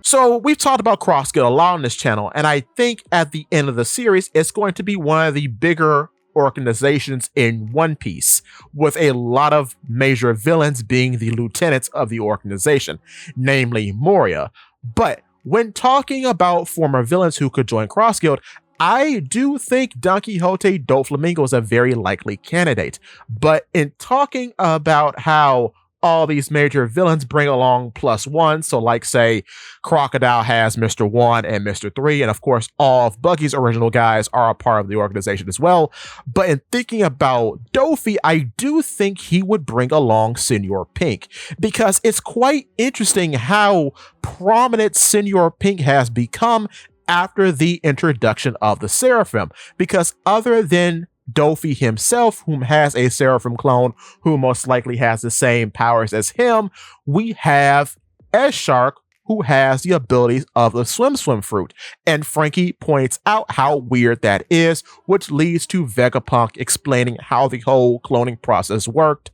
So we've talked about CrossGuild a lot on this channel, and I think at the end of the series, it's going to be one of the bigger organizations in One Piece, with a lot of major villains being the lieutenants of the organization, namely Moria. But when talking about former villains who could join CrossGuild, I do think Don Quixote Doflamingo is a very likely candidate. But in talking about how all these major villains bring along +1. So like say Crocodile has Mr. 1 and Mr. 3. And of course, all of Buggy's original guys are a part of the organization as well. But in thinking about Dofi, I do think he would bring along Señor Pink, because it's quite interesting how prominent Señor Pink has become after the introduction of the Seraphim. Because other than Dofi himself, whom has a Seraphim clone who most likely has the same powers as him, we have S-Shark, who has the abilities of the Swim fruit. And Frankie points out how weird that is, which leads to Vegapunk explaining how the whole cloning process worked.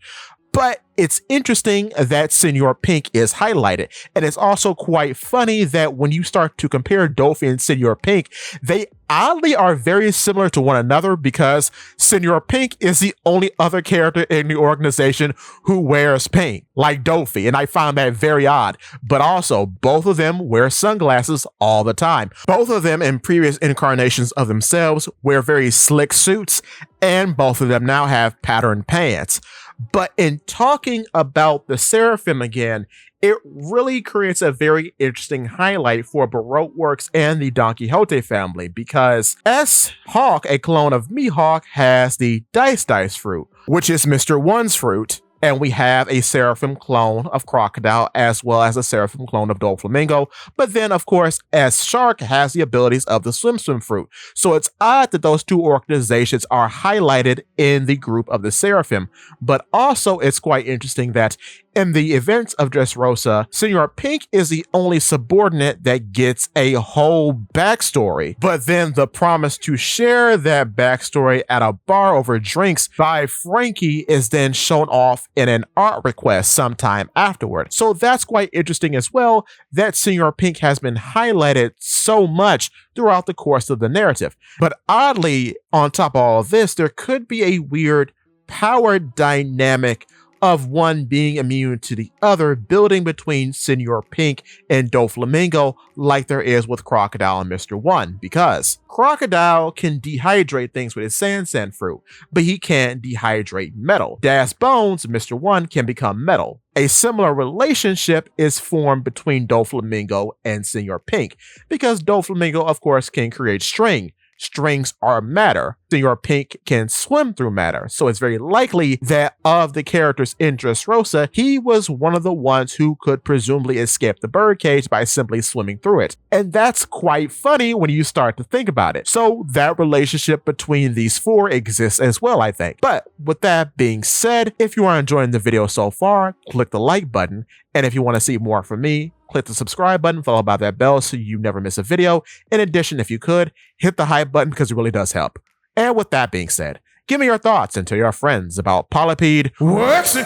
But it's interesting that Señor Pink is highlighted. And it's also quite funny that when you start to compare Dofi and Señor Pink, they oddly are very similar to one another, because Señor Pink is the only other character in the organization who wears pink, like Dofi. And I found that very odd. But also, both of them wear sunglasses all the time. Both of them in previous incarnations of themselves wear very slick suits, and both of them now have patterned pants. But in talking about the Seraphim again, it really creates a very interesting highlight for Baroque Works and the Don Quixote family, because S-Hawk, a clone of Mihawk, has the Dice fruit, which is Mr. 1's fruit. And we have a Seraphim clone of Crocodile, as well as a Seraphim clone of Doflamingo. But then, of course, S-Shark has the abilities of the Swim fruit. So it's odd that those two organizations are highlighted in the group of the Seraphim. But also, it's quite interesting that in the events of Dressrosa, Señor Pink is the only subordinate that gets a whole backstory. But then the promise to share that backstory at a bar over drinks by Frankie is then shown off in an art request sometime afterward. So that's quite interesting as well, that Señor Pink has been highlighted so much throughout the course of the narrative. But oddly, on top of all of this, there could be a weird power dynamic of one being immune to the other, building between Señor Pink and Doflamingo, like there is with Crocodile and Mr. 1, because Crocodile can dehydrate things with his Sand fruit, but he can't dehydrate metal. Das Bones, Mr. 1, can become metal. A similar relationship is formed between Doflamingo and Señor Pink, because Doflamingo, of course, can create string. Strings are matter. Señor Pink can swim through matter. So it's very likely that of the characters in Dressrosa, he was one of the ones who could presumably escape the birdcage by simply swimming through it. And that's quite funny when you start to think about it. So that relationship between these four exists as well, I think. But with that being said, if you are enjoying the video so far, click the like button. And if you want to see more from me, click the subscribe button, followed by that bell so you never miss a video. In addition, if you could, hit the hype button because it really does help. And with that being said, give me your thoughts and tell your friends about Polypede Works.